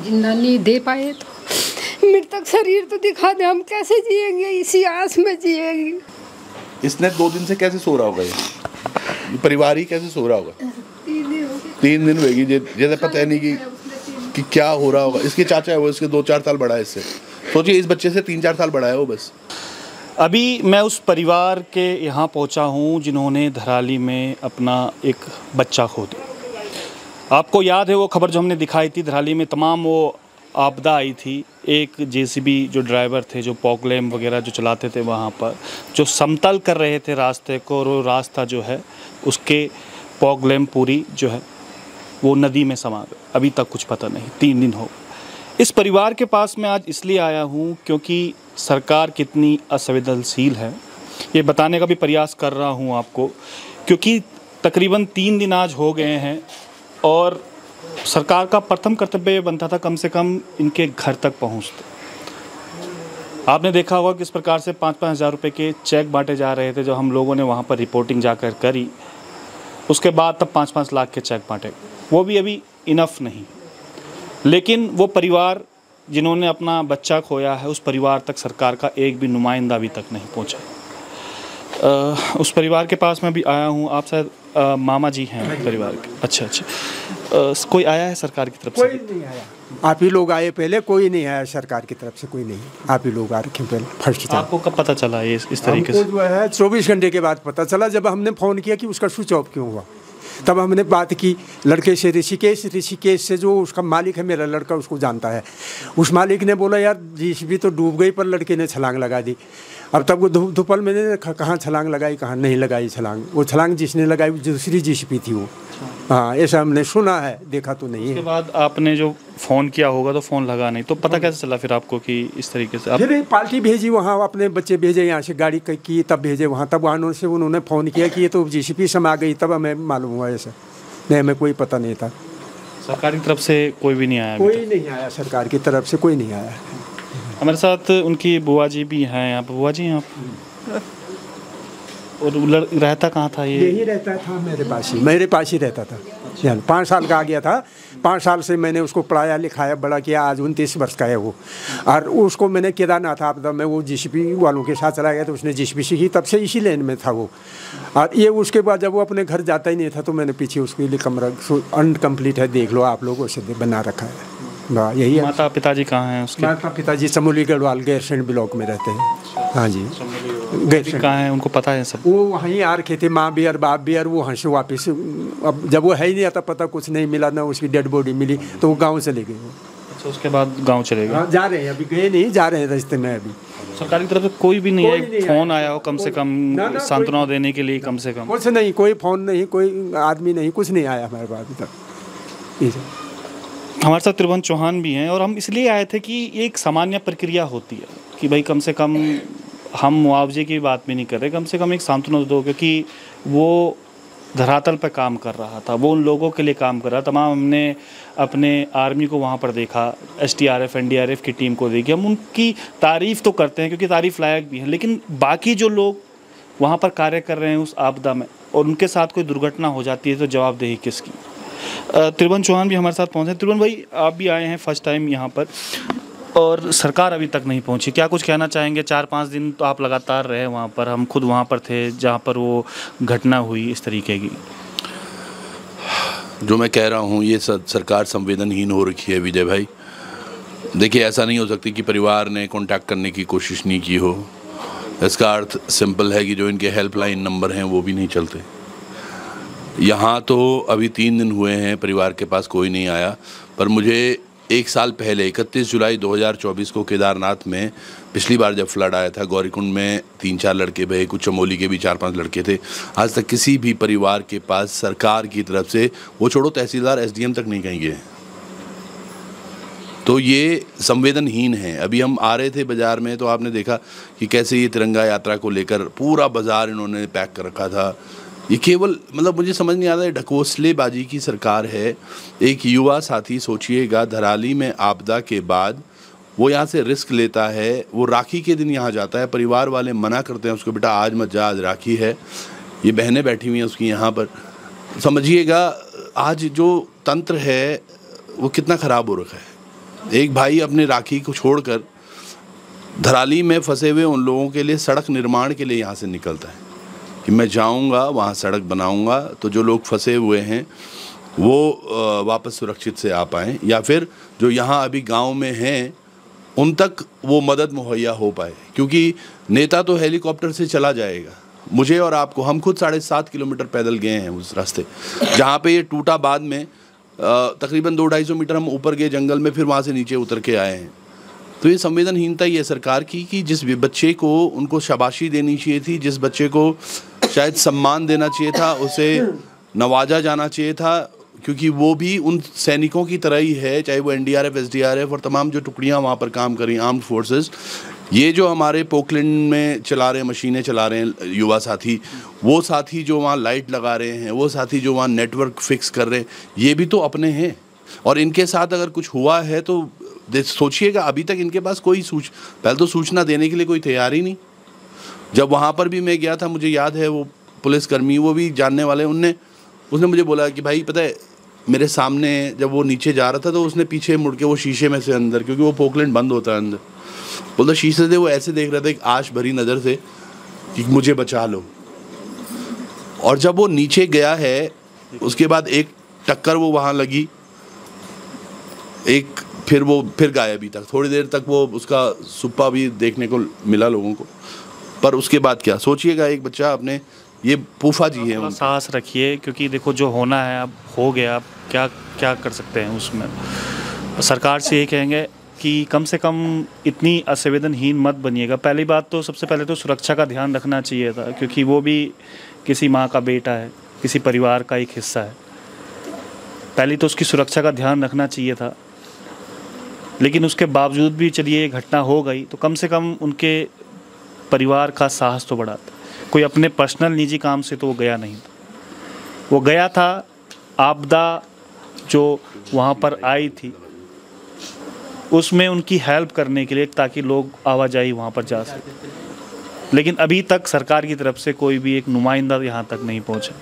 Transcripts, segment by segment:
जिंदा नहीं दे पाए तो मृतक शरीर तो दिखा दे, हम कैसे जिएंगे, इसी आस में जिएंगे। इसने 2 दिन से कैसे सो रहा होगा, ये परिवार ही कैसे सो रहा होगा? 3 दिन होगी, जैसे पता है नहीं कि क्या हो रहा होगा। इसके चाचा है वो, इसके 2-4 साल बड़ा है इससे। सोचिए इस बच्चे से 3-4 साल बड़ा है वो बस। अभी मैं उस परिवार के यहाँ पहुँचा हूँ जिन्होंने धराली में अपना एक बच्चा खो दिया। आपको याद है वो खबर जो हमने दिखाई थी, धराली में तमाम वो आपदा आई थी। एक जेसीबी जो ड्राइवर थे, जो पॉकलैम वगैरह जो चलाते थे वहाँ पर, जो समतल कर रहे थे रास्ते को, और वो रास्ता जो है उसके पॉकलैम पूरी जो है वो नदी में समा गए। अभी तक कुछ पता नहीं, 3 दिन हो। इस परिवार के पास मैं आज इसलिए आया हूँ क्योंकि सरकार कितनी असंवेदनशील है ये बताने का भी प्रयास कर रहा हूँ आपको, क्योंकि तकरीबन 3 दिन आज हो गए हैं और सरकार का प्रथम कर्तव्य ये बनता था कम से कम इनके घर तक पहुँचते। आपने देखा होगा किस प्रकार से 5-5 हज़ार रुपये के चेक बांटे जा रहे थे, जो हम लोगों ने वहाँ पर रिपोर्टिंग जाकर करी। उसके बाद तब 5-5 लाख के चेक बांटे, वो भी अभी इनफ नहीं। लेकिन वो परिवार जिन्होंने अपना बच्चा खोया है, उस परिवार तक सरकार का एक भी नुमाइंदा अभी तक नहीं पहुंचा। उस परिवार के पास मैं भी आया हूं। आप शायद मामा जी हैं परिवार के? अच्छा। कोई आया है सरकार की तरफ से? कोई नहीं आया। आप ही लोग आए पहले, कोई नहीं आया सरकार की तरफ से, कोई नहीं। आप ही लोग आ रखे पहले फर्स्ट टाइम। आपको कब पता चला ये इस तरीके से? जो है 24 घंटे के बाद पता चला, जब हमने फ़ोन किया कि उसका स्विच ऑफ क्यों हुआ। तब हमने बात की लड़के से, ऋषिकेश से, जो उसका मालिक है, मेरा लड़का उसको जानता है। उस मालिक ने बोला यार जेसीबी तो डूब गई, पर लड़के ने छलांग लगा दी। अब तब वो धुपल मैंने कहाँ छलांग लगाई, कहाँ नहीं लगाई छलांग। वो छलांग जिसने लगाई दूसरी जेसीबी थी वो। हाँ, ऐसा हमने सुना है, देखा तो नहीं है। उसके बाद आपने जो फ़ोन किया होगा तो फ़ोन लगा नहीं, तो पता कैसे चला फिर आपको कि इस तरीके से? फिर पार्टी भेजी वहाँ, अपने बच्चे भेजे यहाँ से, गाड़ी की तब भेजे वहाँ। तब वहाँ से उन्होंने फ़ोन किया कि ये तो जेसीबी समा गई, तब हमें मालूम हुआ ऐसा। नहीं, हमें कोई पता नहीं था। सरकार की तरफ से कोई भी नहीं आया? कोई नहीं आया, सरकार की तरफ से कोई नहीं आया। हमारे साथ उनकी बुआ जी भी हैं यहाँ पर। बुआ जी यहाँ और रहता कहाँ था ये? यही रहता था मेरे पास ही रहता था। 5 साल का आ गया था। 5 साल से मैंने उसको पढ़ाया लिखाया बड़ा किया। आज 29 वर्ष का है वो। और उसको मैंने केदारनाथ आपदा में वो जेसीबी वालों के साथ चला गया, तो उसने जेसीबी सीखी, तब से इसी लाइन में था वो। और ये उसके बाद जब वो अपने घर जाता ही नहीं था, तो मैंने पीछे उसके लिए कमरा अनकम्प्लीट है, देख लो आप लोग, उसे बना रखा है। यही है। माता पिताजी कहाँ हैं उसके? माता पिताजी चमोली गढ़वाल गैरसैंण ब्लॉक में रहते हैं। हाँ जी, गैरसैंण कहाँ है उनको पता है सब? वो वहीं आ रखे थे, माँ भी और बाप भी। और वो वहाँ से वापस, अब जब वो है ही नहीं आता, पता कुछ नहीं मिला, ना उसकी डेड बॉडी मिली, तो वो गाँव चले गए। अच्छा, उसके बाद गाँव चले गए? जा रहे हैं, अभी गए नहीं, जा रहे हैं रास्ते में अभी। सरकार की तरफ से कोई भी नहीं है? फ़ोन आया हो कम से कम सांत्वना देने के लिए? कम से कम कुछ नहीं, कोई फ़ोन नहीं, कोई आदमी नहीं, कुछ नहीं आया हमारे पास अभी तक। हमारे साथ त्रिभुवन चौहान भी हैं, और हम इसलिए आए थे कि ये एक सामान्य प्रक्रिया होती है कि भाई कम से कम हम मुआवजे की बात भी नहीं कर रहे, कम से कम एक सांत्वना दो, क्योंकि वो धरातल पर काम कर रहा था, वो उन लोगों के लिए काम कर रहा था। तमाम हमने अपने आर्मी को वहाँ पर देखा, STRF NDRF की टीम को देखी। हम उनकी तारीफ़ तो करते हैं क्योंकि तारीफ़ लायक भी है, लेकिन बाकी जो लोग वहाँ पर कार्य कर रहे हैं उस आपदा में, और उनके साथ कोई दुर्घटना हो जाती है तो जवाबदेही किसकी? त्रिभुवन चौहान भी हमारे साथ पहुँचे। त्रिभुवन भाई, आप भी आए हैं फर्स्ट टाइम यहाँ पर, और सरकार अभी तक नहीं पहुँची, क्या कुछ कहना चाहेंगे? 4-5 दिन तो आप लगातार रहे वहाँ पर, हम खुद वहाँ पर थे जहाँ पर वो घटना हुई इस तरीके की। जो मैं कह रहा हूँ, ये सरकार संवेदनहीन हो रखी है विजय भाई। देखिए, ऐसा नहीं हो सकती कि परिवार ने कांटेक्ट करने की कोशिश नहीं की हो। इसका अर्थ सिंपल है कि जो इनके हेल्पलाइन नंबर हैं वो भी नहीं चलते। यहाँ तो अभी 3 दिन हुए हैं, परिवार के पास कोई नहीं आया। पर मुझे 1 साल पहले 31 जुलाई 2024 को केदारनाथ में पिछली बार जब फ्लड आया था, गौरीकुंड में 3-4 लड़के बहे, कुछ चमोली के भी 4-5 लड़के थे। आज तक किसी भी परिवार के पास सरकार की तरफ से, वो छोड़ो तहसीलदार SDM तक नहीं कहीं गए। तो ये संवेदनहीन है। अभी हम आ रहे थे बाज़ार में, तो आपने देखा कि कैसे ये तिरंगा यात्रा को लेकर पूरा बाज़ार इन्होंने पैक कर रखा था। ये केवल, मतलब मुझे समझ नहीं आता, ढकोसलेबाजी की सरकार है। एक युवा साथी सोचिएगा, धराली में आपदा के बाद वो यहाँ से रिस्क लेता है, वो राखी के दिन यहाँ जाता है, परिवार वाले मना करते हैं उसको, बेटा आज मत जा, आज राखी है। ये बहनें बैठी हुई हैं उसकी यहाँ पर। समझिएगा आज जो तंत्र है वो कितना ख़राब हो रखा है। एक भाई अपने राखी को छोड़कर धराली में फंसे हुए उन लोगों के लिए सड़क निर्माण के लिए यहाँ से निकलता है कि मैं जाऊँगा वहाँ सड़क बनाऊँगा तो जो लोग फंसे हुए हैं वो वापस सुरक्षित से आ पाएँ, या फिर जो यहाँ अभी गांव में हैं उन तक वो मदद मुहैया हो पाए। क्योंकि नेता तो हेलीकॉप्टर से चला जाएगा, मुझे और आपको, हम खुद 7.5 किलोमीटर पैदल गए हैं उस रास्ते, जहाँ पे ये टूटा बाद में तकरीबन 200-250 मीटर हम ऊपर गए जंगल में, फिर वहाँ से नीचे उतर के आए हैं। तो ये संवेदनहीनता ही है सरकार की कि जिस बच्चे को उनको शाबाशी देनी चाहिए थी, जिस बच्चे को शायद सम्मान देना चाहिए था, उसे नवाजा जाना चाहिए था, क्योंकि वो भी उन सैनिकों की तरह ही है, चाहे वो एनडीआरएफ, एसडीआरएफ और तमाम जो टुकड़ियाँ वहाँ पर काम करी, आर्म्ड फोर्सेस। ये जो हमारे पोकलैंड में चला रहे हैं, मशीनें चला रहे हैं युवा साथी, वो साथी जो वहाँ लाइट लगा रहे हैं, वो साथी जो वहाँ नेटवर्क फिक्स कर रहे हैं, ये भी तो अपने हैं। और इनके साथ अगर कुछ हुआ है तो सोचिएगा, अभी तक इनके पास कोई पहले तो सूचना देने के लिए कोई तैयार ही नहीं। जब वहाँ पर भी मैं गया था, मुझे याद है वो पुलिसकर्मी, वो भी जानने वाले, उसने मुझे बोला कि भाई पता है, मेरे सामने जब वो नीचे जा रहा था तो उसने पीछे मुड़ के वो शीशे में से अंदर, क्योंकि वो पोकलैंड बंद होता है अंदर, बोलता शीशे से वो ऐसे देख रहा था एक आश भरी नज़र से कि मुझे बचा लो। और जब वो नीचे गया है उसके बाद एक टक्कर वो वहाँ लगी, एक फिर गायब ही तक, थोड़ी देर तक वो उसका सुप्पा भी देखने को मिला लोगों को। पर उसके बाद क्या सोचिएगा, एक बच्चा अपने, ये फूफा जी हैं, साहस रखिए, क्योंकि देखो जो होना है अब हो गया, अब क्या क्या कर सकते हैं उसमें। सरकार से ये कहेंगे कि कम से कम इतनी असंवेदनहीन मत बनिएगा। पहली बात तो सबसे पहले तो सुरक्षा का ध्यान रखना चाहिए था, क्योंकि वो भी किसी माँ का बेटा है, किसी परिवार का एक हिस्सा है। पहली तो उसकी सुरक्षा का ध्यान रखना चाहिए था, लेकिन उसके बावजूद भी चलिए ये घटना हो गई तो कम से कम उनके परिवार का साहस तो बढ़ाता। कोई अपने पर्सनल निजी काम से तो वो गया नहीं था, वो गया था आपदा जो वहाँ पर आई थी उसमें उनकी हेल्प करने के लिए, ताकि लोग आवाजाही वहाँ पर जा सके। लेकिन अभी तक सरकार की तरफ से कोई भी एक नुमाइंदा यहाँ तक नहीं पहुँचा।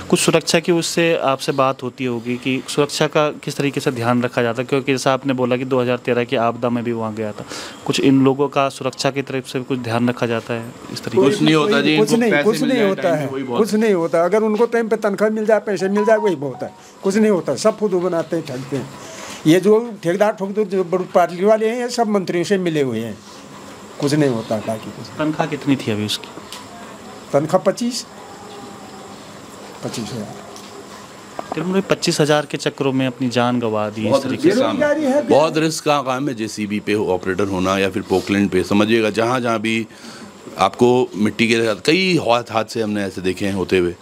कुछ सुरक्षा की उससे आपसे बात होती होगी कि सुरक्षा का किस तरीके से ध्यान रखा जाता है, क्योंकि जैसा आपने बोला कि 2013 की आपदा में भी वहाँ गया था, कुछ इन लोगों का सुरक्षा की तरफ से कुछ ध्यान रखा जाता है इस तरीके? कुछ नहीं होता जी, कुछ नहीं होता। अगर उनको टाइम पे तनख्वाह मिल जाए, पैसे मिल जाए, वही बहुत है। कुछ नहीं होता, सब खुद बनाते हैं, ठगते हैं। ये जो ठेकेदार ठोकदर जो बड़ी पार्टी वाले हैं, ये सब मंत्रियों से मिले हुए हैं। कुछ नहीं होता। बाकी कुछ। तनख्वाह कितनी थी अभी उसकी? तनख्वाह 25,000। 25,000 के चक्करों में अपनी जान गंवा दी। बहुत रिस्क का काम है जेसीबी पे ऑपरेटर होना, या फिर पोकलैंड पे, समझिएगा जहाँ भी आपको मिट्टी के साथ कई हादसे हमने ऐसे देखे हैं होते हुए।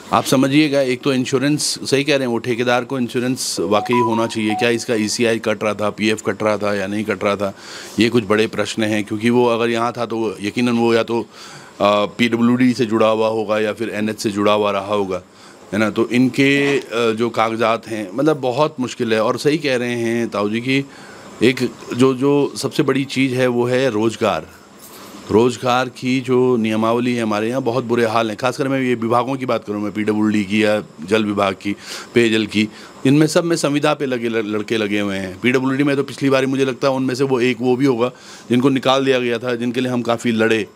आप समझिएगा, एक तो इंश्योरेंस, सही कह रहे हैं, वो ठेकेदार को इंश्योरेंस वाकई होना चाहिए। क्या इसका ईसीआई कट रहा था, पीएफ कट रहा था या नहीं कट रहा था, ये कुछ बड़े प्रश्न हैं। क्योंकि वो अगर यहाँ था तो यकीनन वो या तो पीडब्ल्यूडी से जुड़ा हुआ होगा या फिर एनएच से जुड़ा हुआ रहा होगा, है ना। तो इनके जो कागजात हैं, मतलब बहुत मुश्किल है। और सही कह रहे हैं ताऊ जी की एक जो सबसे बड़ी चीज़ है वो है रोज़गार की जो नियमावली है हमारे यहाँ, बहुत बुरे हाल हैं। खासकर मैं ये विभागों की बात करूँ, मैं पीडब्ल्यूडी की या जल विभाग की, पेयजल की, इनमें सब में संविदा पे लड़के लगे हुए हैं। पीडब्ल्यूडी में तो पिछली बार मुझे लगता है उनमें से वो भी होगा जिनको निकाल दिया गया था, जिनके लिए हम काफ़ी लड़े।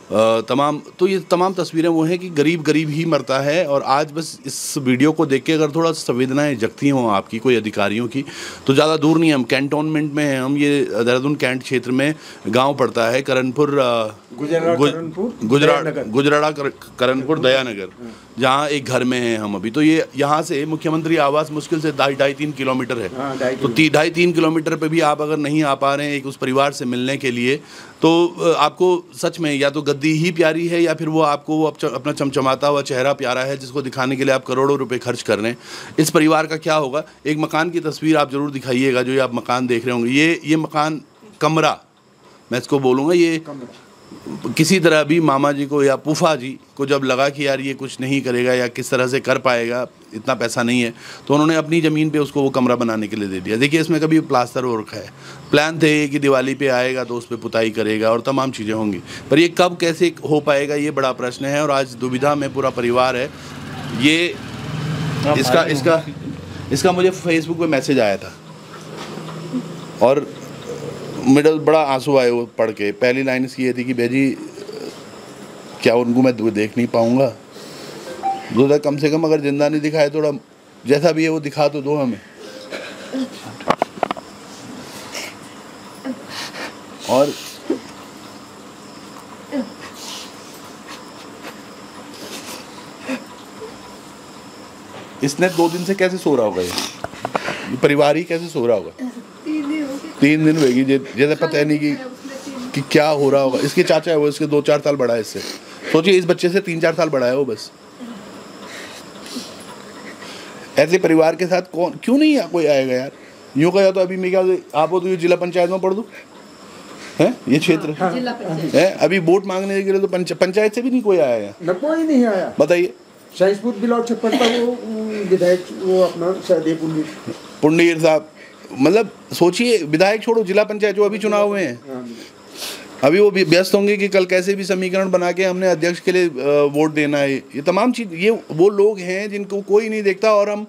तो ये तमाम तस्वीरें वो हैं कि गरीब ही मरता है। और आज बस इस वीडियो को देख के अगर थोड़ा संवेदनाएं जगती हों आपकी, कोई अधिकारियों की, तो ज़्यादा दूर नहीं, हम कैंटोनमेंट में हैं। हम ये देहरादून कैंट क्षेत्र में गांव पड़ता है करणपुर, गुजराड़ा करणपुर दयानगर, जहाँ एक घर में हैं हम अभी। तो ये यहाँ से मुख्यमंत्री आवास मुश्किल से 2.5-3 किलोमीटर है। तो 2.5-3 किलोमीटर पे भी आप अगर नहीं आ पा रहे हैं एक उस परिवार से मिलने के लिए, तो आपको सच में या तो गद्दी ही प्यारी है, या फिर वो आपको अपना चमचमाता हुआ चेहरा प्यारा है जिसको दिखाने के लिए आप करोड़ों रुपए खर्च कर रहे हैं। इस परिवार का क्या होगा? एक मकान की तस्वीर आप ज़रूर दिखाइएगा, जो ये आप मकान देख रहे होंगे। ये मकान कमरा, मैं इसको बोलूँगा, ये किसी तरह भी मामा जी को या फूफा जी को जब लगा कि यार ये कुछ नहीं करेगा या किस तरह से कर पाएगा, इतना पैसा नहीं है, तो उन्होंने अपनी ज़मीन पे उसको वो कमरा बनाने के लिए दे दिया। देखिए इसमें कभी प्लास्टर हो रखा है, प्लान थे कि दिवाली पे आएगा तो उस पर पुताई करेगा और तमाम चीज़ें होंगी, पर ये कब कैसे हो पाएगा ये बड़ा प्रश्न है। और आज दुविधा में पूरा परिवार है। ये इसका मुझे फेसबुक पे मैसेज आया था और मेरा बड़ा आंसू आए वो पढ़ के। पहली लाइन इसकी ये थी कि भैया जी क्या उनको मैं देख नहीं पाऊँगा, तो कम से कम अगर जिंदा नहीं दिखाए थोड़ा जैसा भी है वो दिखा तो दो हमें। और इसने 2 दिन से कैसे सो रहा होगा, ये परिवार ही कैसे सो रहा होगा? 3 दिन होगी जैसे पता नहीं कि क्या हो रहा होगा। इसके चाचा है वो, इसके 2-4 साल बड़ा है इससे। सोचिए इस बच्चे से 3-4 साल बड़ा है वो बस। ऐसे परिवार के साथ कौन क्यों नहीं कोई आएगा यार? यूँ कहा तो अभी मैं क्या आप हो तो ये जिला पंचायत में पढ़ दूँ है, ये क्षेत्र है। अभी वोट मांगने के लिए तो पंचायत से भी नहीं कोई आया है, कोई नहीं आया। बताइए सैंसपुर ब्लॉक से पड़ता वो विधायक वो अपना सहदेव पुंडीर साहब, मतलब सोचिए विधायक छोड़ो, जिला पंचायत जो अभी चुनाव हुए हैं अभी वो भी व्यस्त होंगे कि कल कैसे भी समीकरण बना के हमने अध्यक्ष के लिए वोट देना है। ये तमाम चीज़ ये वो लोग हैं जिनको कोई नहीं देखता। और हम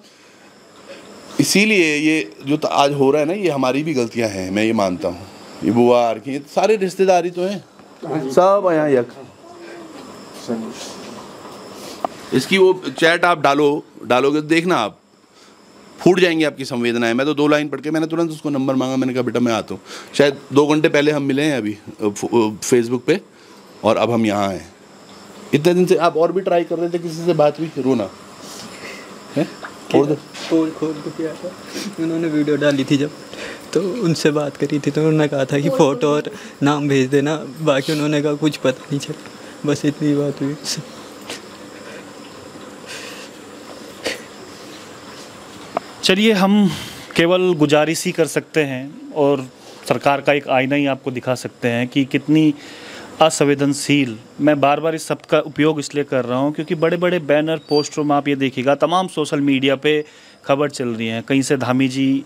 इसीलिए ये जो आज हो रहा है ना, ये हमारी भी गलतियां हैं, मैं ये मानता हूँ। ये बुआ की सारे रिश्तेदारी तो हैं सब यहाँ यक। इसकी वो चैट आप डालोगे देखना आप फूट जाएंगी आपकी संवेदनाएं। मैं तो 2 लाइन पढ़ के मैंने तुरंत उसको नंबर मांगा, मैंने कहा बेटा मैं आता हूँ। शायद 2 घंटे पहले हम मिले हैं अभी फेसबुक पे, और अब हम यहाँ हैं। इतने दिन से आप और भी ट्राई कर रहे थे, किसी से बात हुई? रोना है खोल के किया था उन्होंने, वीडियो डाली थी जब, तो उनसे बात करी थी तो उन्होंने कहा था कि फ़ोटो और नाम भेज देना, बाकी उन्होंने कहा कुछ पता नहीं चला, बस इतनी बात हुई। चलिए हम केवल गुजारिश ही कर सकते हैं और सरकार का एक आईना ही आपको दिखा सकते हैं कि कितनी असंवेदनशील। मैं बार बार इस शब्द का उपयोग इसलिए कर रहा हूं क्योंकि बड़े बड़े बैनर पोस्टरों में आप ये देखिएगा, तमाम सोशल मीडिया पे खबर चल रही है। कहीं से धामी जी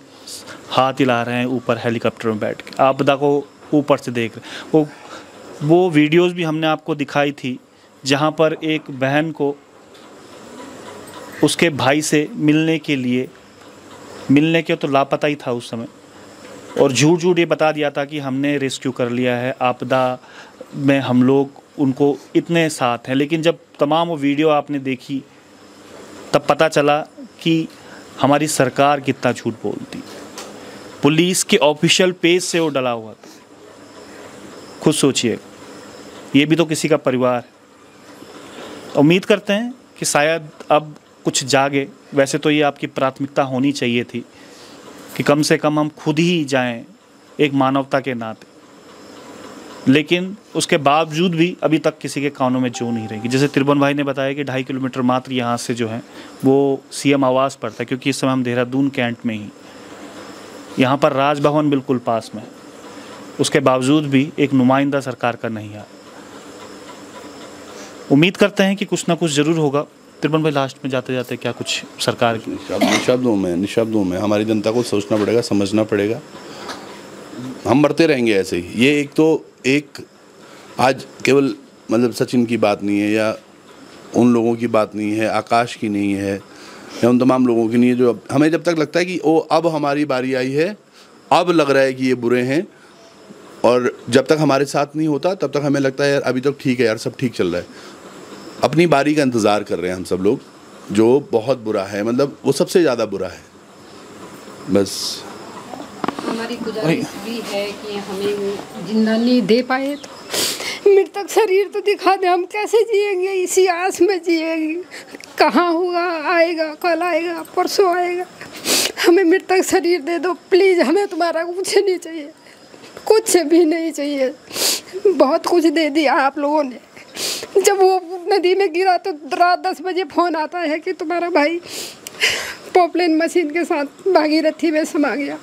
हाथ हिला रहे हैं ऊपर हेलीकॉप्टर में बैठ के, आपदा को ऊपर से देख रहे। वो वीडियोज़ भी हमने आपको दिखाई थी जहाँ पर एक बहन को उसके भाई से मिलने के तो लापता ही था उस समय, और झूठ ये बता दिया था कि हमने रेस्क्यू कर लिया है, आपदा में हम लोग उनको इतने साथ हैं। लेकिन जब तमाम वो वीडियो आपने देखी तब पता चला कि हमारी सरकार कितना झूठ बोलती। पुलिस के ऑफिशियल पेज से वो डला हुआ था। खुद सोचिए, ये भी तो किसी का परिवार है। उम्मीद करते हैं कि शायद अब कुछ जागे। वैसे तो ये आपकी प्राथमिकता होनी चाहिए थी कि कम से कम हम खुद ही जाएं एक मानवता के नाते, लेकिन उसके बावजूद भी अभी तक किसी के कानों में जू नहीं रहेगी। जैसे तिरबन भाई ने बताया कि 2.5 किलोमीटर मात्र यहाँ से जो है वो सीएम आवास पड़ता है, क्योंकि इस समय हम देहरादून कैंट में ही, यहाँ पर राजभवन बिल्कुल पास में, उसके बावजूद भी एक नुमाइंदा सरकार का नहीं आया। उम्मीद करते हैं कि कुछ ना कुछ ज़रूर होगा। तिरबन भाई लास्ट में जाते जाते क्या कुछ सरकार की निशब्दों में हमारी जनता को सोचना पड़ेगा, समझना पड़ेगा। हम मरते रहेंगे ऐसे ही। ये एक आज केवल मतलब सचिन की बात नहीं है या उन लोगों की बात नहीं है, आकाश की नहीं है या उन तमाम लोगों की नहीं है जो हमें जब तक लगता है कि ओ अब हमारी बारी आई है, अब लग रहा है कि ये बुरे हैं, और जब तक हमारे साथ नहीं होता तब तक हमें लगता है यार अभी तक ठीक है यार, सब ठीक चल रहा है। अपनी बारी का इंतज़ार कर रहे हैं हम सब लोग, जो बहुत बुरा है, मतलब वो सबसे ज़्यादा बुरा है। बस हमारी गुजारिश भी है कि हमें जिंदा नहीं दे पाए तो मृतक शरीर तो दिखा दे, हम कैसे जिएंगे, इसी आस में जिएंगे। कहाँ होगा, आएगा, कल आएगा, परसों आएगा, हमें मृतक शरीर दे दो प्लीज़। हमें तुम्हारा कुछ नहीं चाहिए, कुछ भी नहीं चाहिए। बहुत कुछ दे दिया आप लोगों ने। जब वो नदी में गिरा तो रात 10 बजे फ़ोन आता है कि तुम्हारा भाई पॉपलेन मशीन के साथ भागीरथी में समा गया।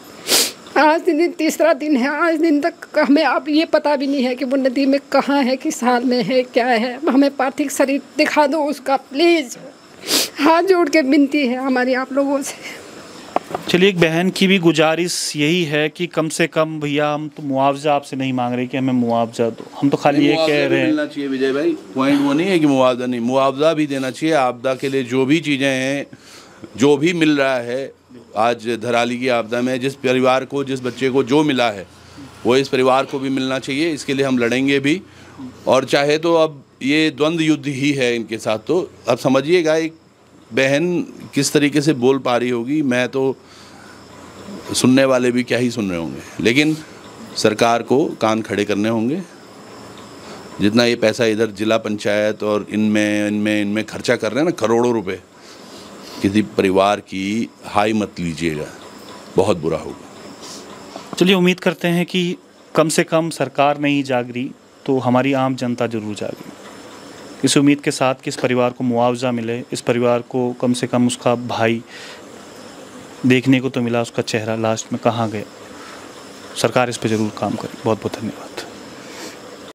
आज दिन तीसरा दिन है, आज दिन तक हमें अब ये पता भी नहीं है कि वो नदी में कहाँ है, किस हाल में है, क्या है। हमें पार्थिव शरीर दिखा दो उसका प्लीज़। हाथ जोड़ के विनती है हमारी आप लोगों से। चलिए, एक बहन की भी गुजारिश यही है कि कम से कम भैया हम तो मुआवजा आपसे नहीं मांग रहे कि हमें मुआवजा दो, हम तो खाली ये कह रहे हैं मिलना चाहिए। विजय भाई पॉइंट वो नहीं है कि मुआवजा नहीं, मुआवजा भी देना चाहिए। आपदा के लिए जो भी चीज़ें हैं, जो भी मिल रहा है आज धराली की आपदा में जिस परिवार को, जिस बच्चे को जो मिला है वो इस परिवार को भी मिलना चाहिए। इसके लिए हम लड़ेंगे भी, और चाहे तो अब ये द्वंद्व युद्ध ही है इनके साथ। तो अब समझिएगा एक बहन किस तरीके से बोल पा रही होगी, मैं तो, सुनने वाले भी क्या ही सुन रहे होंगे। लेकिन सरकार को कान खड़े करने होंगे। जितना ये पैसा इधर जिला पंचायत और इनमें खर्चा कर रहे हैं ना, करोड़ों रुपए, किसी परिवार की हाई मत लीजिएगा, बहुत बुरा होगा। चलिए उम्मीद करते हैं कि कम से कम सरकार नहीं जाग रही तो हमारी आम जनता जरूर जागे। इस उम्मीद के साथ कि इस परिवार को मुआवजा मिले, इस परिवार को कम से कम उसका भाई देखने को तो मिला, उसका चेहरा लास्ट में कहाँ गया। सरकार इस पर ज़रूर काम करे। बहुत बहुत धन्यवाद।